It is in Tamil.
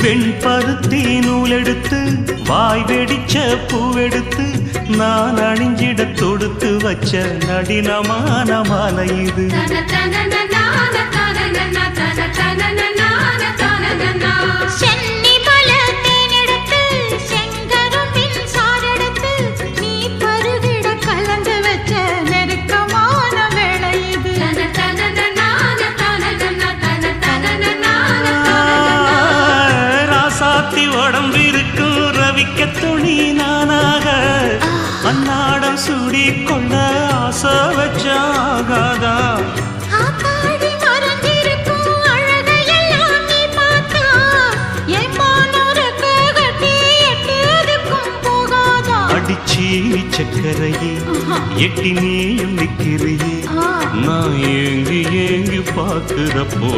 வெண்பருத்தி நூலெடுத்து வாய் வெடிச்ச பூவெடுத்து நான் அணிஞ்சிட தொடுத்து வச்ச நடினமான மாலை இது. உடம்பிருக்கும் ரவிக்க துணி நானாக அன்னாடம் சூடி கொள்ள ஆசை வச்சாகாதா. அடிச்சி சக்கரையே எட்டி நீயும் நிற்கிறியே நான் ஏங்கி ஏங்கி பார்க்கிறப்போ